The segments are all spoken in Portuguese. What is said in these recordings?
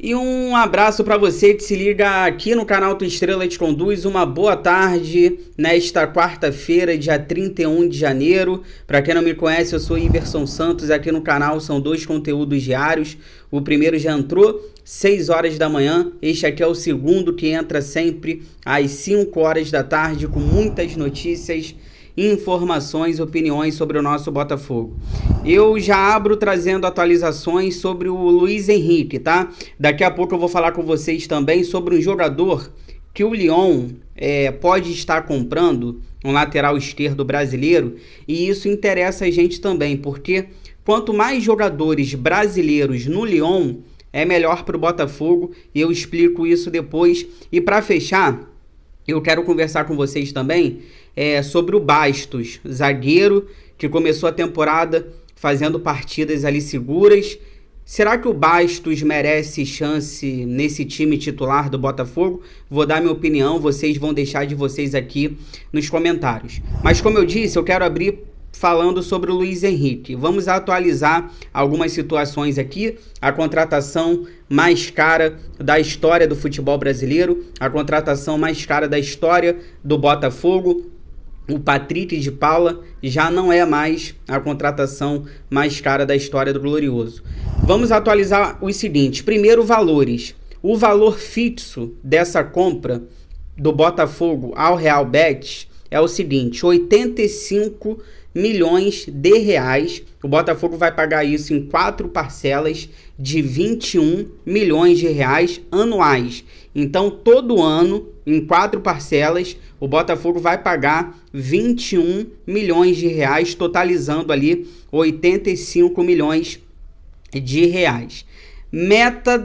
E um abraço para você que se liga aqui no canal Tua Estrela Te Conduz. Uma boa tarde nesta quarta-feira, dia 31 de janeiro. Para quem não me conhece, eu sou Iverson Santos. Aqui no canal são 2 conteúdos diários. O primeiro já entrou 6 horas da manhã. Este aqui é o segundo, que entra sempre às 5 horas da tarde, com muitas notícias, informações, opiniões sobre o nosso Botafogo. Eu já abro trazendo atualizações sobre o Luiz Henrique, tá? Daqui a pouco eu vou falar com vocês também sobre um jogador que o Lyon pode estar comprando, um lateral esquerdo brasileiro, e isso interessa a gente também, porque quanto mais jogadores brasileiros no Lyon, é melhor para o Botafogo, e eu explico isso depois. E para fechar, eu quero conversar com vocês também sobre o Bastos, zagueiro que começou a temporada fazendo partidas ali seguras. Será que o Bastos merece chance nesse time titular do Botafogo? Vou dar minha opinião, vocês vão deixar de vocês aqui nos comentários. Mas como eu disse, eu quero abrir falando sobre o Luiz Henrique. Vamos atualizar algumas situações aqui. A contratação mais cara da história do futebol brasileiro, a contratação mais cara da história do Botafogo. O Patrick de Paula já não é mais a contratação mais cara da história do Glorioso. Vamos atualizar os seguintes. Primeiro, valores. O valor fixo dessa compra do Botafogo ao Real Betis é o seguinte: 85 milhões de reais. O Botafogo vai pagar isso em 4 parcelas de 21 milhões de reais anuais. Então, todo ano, em 4 parcelas, o Botafogo vai pagar 21 milhões de reais, totalizando ali 85 milhões de reais. Metas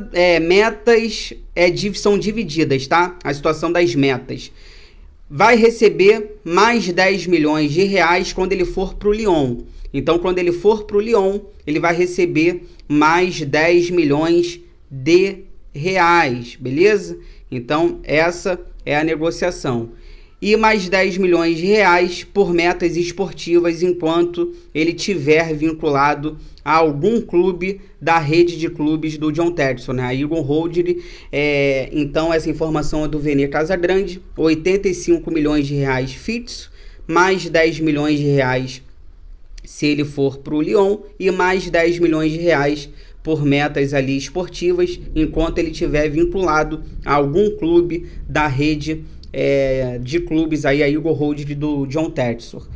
são divididas, tá? A situação das metas. Vai receber mais 10 milhões de reais quando ele for para o Lyon. Então, quando ele for para o Lyon, ele vai receber mais 10 milhões de reais, beleza? Então, essa é a negociação. E mais 10 milhões de reais por metas esportivas enquanto ele tiver vinculado a algum clube da rede de clubes do John Textor, né? A Eagle Holding. Então, essa informação é do Vene Casagrande. 85 milhões de reais fixo, mais 10 milhões de reais se ele for para o Lyon e mais 10 milhões de reais por metas ali esportivas, enquanto ele estiver vinculado a algum clube da rede de clubes, aí, a Eagle Holding do John Textor.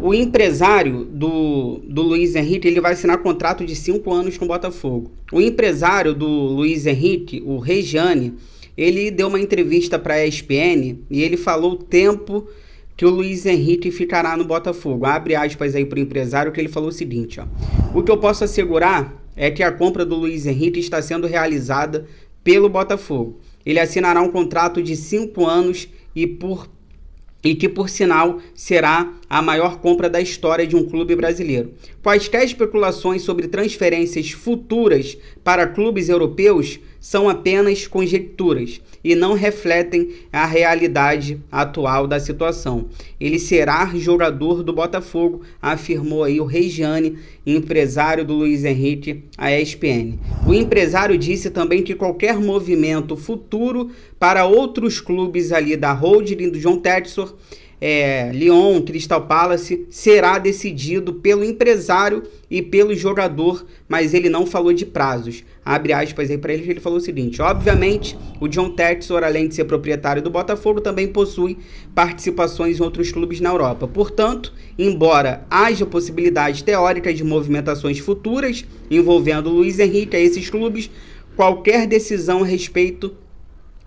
O empresário do Luiz Henrique, ele vai assinar contrato de 5 anos com o Botafogo. O empresário do Luiz Henrique, o Regiane, ele deu uma entrevista para a ESPN e ele falou o tempo que o Luiz Henrique ficará no Botafogo. Abre aspas aí para o empresário, que ele falou o seguinte, ó: o que eu posso assegurar é que a compra do Luiz Henrique está sendo realizada pelo Botafogo. Ele assinará um contrato de 5 anos e que, por sinal, será a maior compra da história de um clube brasileiro. Quaisquer especulações sobre transferências futuras para clubes europeus são apenas conjecturas e não refletem a realidade atual da situação. Ele será jogador do Botafogo, afirmou aí o Regiane, empresário do Luiz Henrique, à ESPN. O empresário disse também que qualquer movimento futuro para outros clubes ali da holding do John Textor, Lyon, Crystal Palace, será decidido pelo empresário e pelo jogador, mas ele não falou de prazos. Abre aspas aí para ele falou o seguinte: obviamente, o John Textor, além de ser proprietário do Botafogo, também possui participações em outros clubes na Europa. Portanto, embora haja possibilidade teórica de movimentações futuras envolvendo Luiz Henrique a esses clubes, qualquer decisão a respeito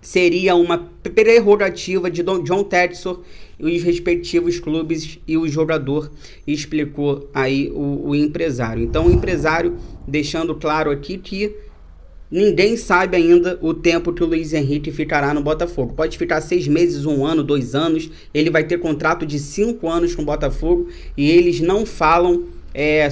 seria uma prerrogativa de John Textor e os respectivos clubes e o jogador, explicou aí o empresário. Então, o empresário deixando claro aqui que ninguém sabe ainda o tempo que o Luiz Henrique ficará no Botafogo. Pode ficar 6 meses, 1 ano, 2 anos. Ele vai ter contrato de 5 anos com o Botafogo e eles não falam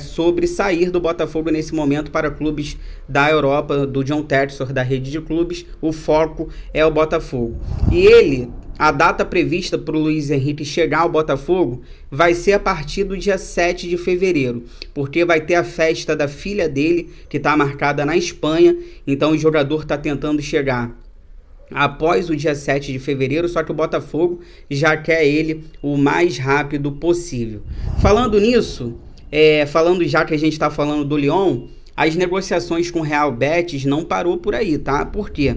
sobre sair do Botafogo nesse momento para clubes da Europa, do John Textor, da rede de clubes. O foco é o Botafogo. E ele a data prevista para o Luiz Henrique chegar ao Botafogo vai ser a partir do dia 7 de fevereiro, porque vai ter a festa da filha dele, que está marcada na Espanha, então o jogador está tentando chegar após o dia 7 de fevereiro, só que o Botafogo já quer ele o mais rápido possível. Falando nisso, falando já que a gente está falando do Lyon, as negociações com o Real Betis não parou por aí, tá? Por quê?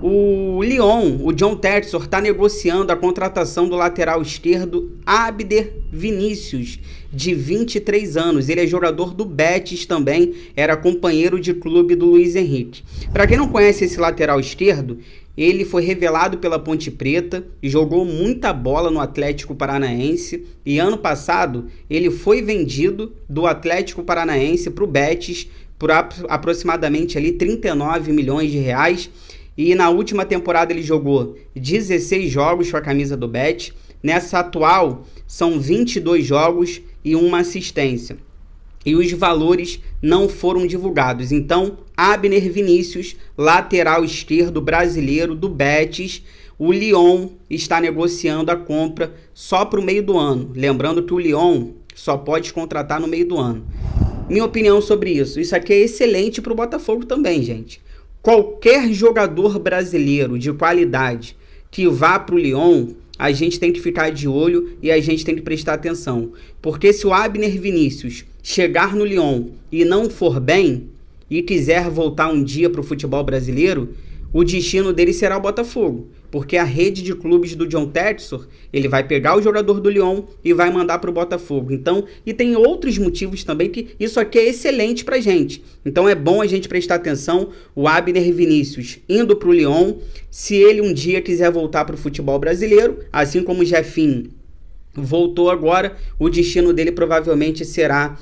O Lyon, o John Textor, está negociando a contratação do lateral esquerdo Abder Vinícius, de 23 anos. Ele é jogador do Betis também, era companheiro de clube do Luiz Henrique. Para quem não conhece esse lateral esquerdo, ele foi revelado pela Ponte Preta, jogou muita bola no Atlético Paranaense e ano passado ele foi vendido do Atlético Paranaense para o Betis por aproximadamente ali 39 milhões de reais. E na última temporada ele jogou 16 jogos com a camisa do Betis. Nessa atual são 22 jogos e uma assistência. E os valores não foram divulgados. Então, Abner Vinícius, lateral esquerdo brasileiro do Betis, o Lyon está negociando a compra só para o meio do ano. Lembrando que o Lyon só pode contratar no meio do ano. Minha opinião sobre isso. Isso aqui é excelente para o Botafogo também, gente. Qualquer jogador brasileiro de qualidade que vá para o Lyon, a gente tem que ficar de olho e a gente tem que prestar atenção. Porque se o Abner Vinícius chegar no Lyon e não for bem, e quiser voltar um dia para o futebol brasileiro, o destino dele será o Botafogo. Porque a rede de clubes do John Textor, ele vai pegar o jogador do Lyon e vai mandar para o Botafogo. Então, e tem outros motivos também que isso aqui é excelente para a gente. Então é bom a gente prestar atenção. O Abner Vinícius indo para o Lyon, se ele um dia quiser voltar para o futebol brasileiro, assim como o Jefinho voltou agora, o destino dele provavelmente será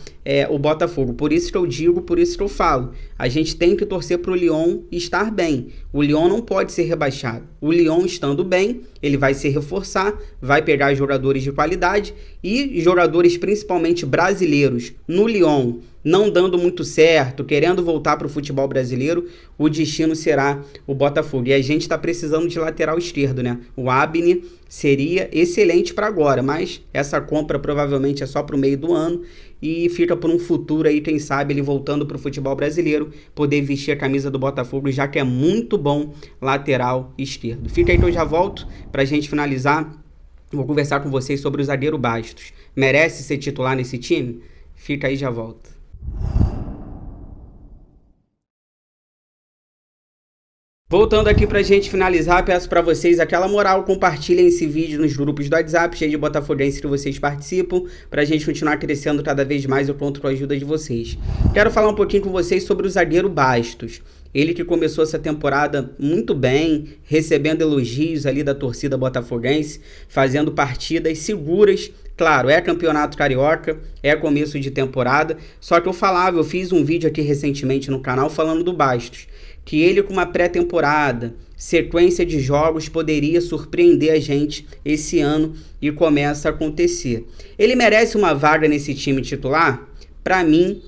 o Botafogo. Por isso que eu digo, por isso que eu falo. A gente tem que torcer para o Lyon estar bem. O Lyon não pode ser rebaixado. O Lyon estando bem, ele vai se reforçar, vai pegar jogadores de qualidade e jogadores principalmente brasileiros no Lyon não dando muito certo, querendo voltar para o futebol brasileiro, o destino será o Botafogo. E a gente está precisando de lateral esquerdo, né? O Abner seria excelente para agora, mas essa compra provavelmente é só para o meio do ano e fica por um futuro aí, quem sabe, ele voltando para o futebol brasileiro, poder vestir a camisa do Botafogo, já que é muito bom lateral esquerdo. Fica aí que eu já volto para a gente finalizar. Vou conversar com vocês sobre o zagueiro Bastos. Merece ser titular nesse time? Fica aí, já volto. Voltando aqui pra gente finalizar, peço pra vocês aquela moral, compartilhem esse vídeo nos grupos do WhatsApp, cheio de botafoguenses que vocês participam, pra gente continuar crescendo cada vez mais, eu conto com a ajuda de vocês. Quero falar um pouquinho com vocês sobre o zagueiro Bastos. Ele que começou essa temporada muito bem, recebendo elogios ali da torcida botafoguense, fazendo partidas seguras. Claro, é campeonato carioca, é começo de temporada, só que eu fiz um vídeo aqui recentemente no canal falando do Bastos, que ele com uma pré-temporada, sequência de jogos, poderia surpreender a gente esse ano e começa a acontecer. Ele merece uma vaga nesse time titular? Para mim,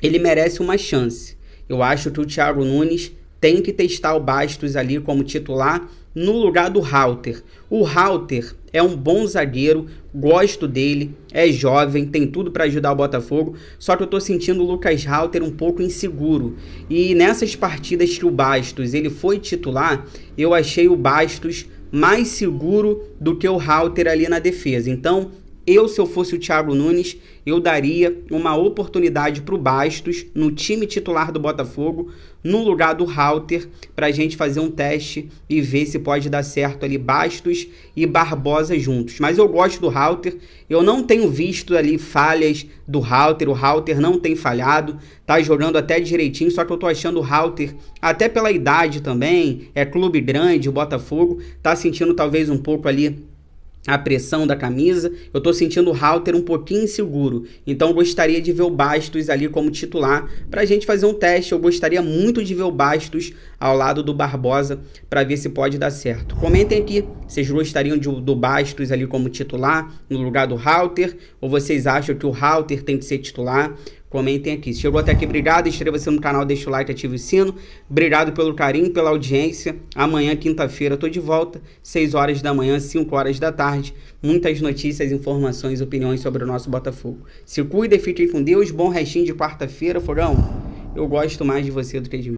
ele merece uma chance. Eu acho que o Thiago Nunes tem que testar o Bastos ali como titular no lugar do Halter. O Halter é um bom zagueiro, gosto dele, é jovem, tem tudo para ajudar o Botafogo, só que eu tô sentindo o Lucas Halter um pouco inseguro. E nessas partidas que o Bastos ele foi titular, eu achei o Bastos mais seguro do que o Halter ali na defesa. Então, se eu fosse o Thiago Nunes, eu daria uma oportunidade para o Bastos no time titular do Botafogo, no lugar do Halter, para a gente fazer um teste e ver se pode dar certo ali Bastos e Barbosa juntos. Mas eu gosto do Halter, eu não tenho visto ali falhas do Halter, o Halter não tem falhado, tá jogando até direitinho, só que eu tô achando o Halter, até pela idade também, é clube grande, o Botafogo, tá sentindo talvez um pouco ali a pressão da camisa, eu tô sentindo o Halter um pouquinho inseguro, então eu gostaria de ver o Bastos ali como titular, pra gente fazer um teste. Eu gostaria muito de ver o Bastos ao lado do Barbosa para ver se pode dar certo. Comentem aqui, vocês gostariam do Bastos ali como titular no lugar do Halter, ou vocês acham que o Halter tem que ser titular? Comentem aqui. Se chegou até aqui, obrigado. Inscreva-se no canal, deixa o like, ativa o sino. Obrigado pelo carinho, pela audiência. Amanhã, quinta-feira, eu tô de volta. 6 horas da manhã, 5 horas da tarde. Muitas notícias, informações, opiniões sobre o nosso Botafogo. Se cuidem, fiquem com Deus. Bom restinho de quarta-feira, Fogão. Eu gosto mais de você do que de mim.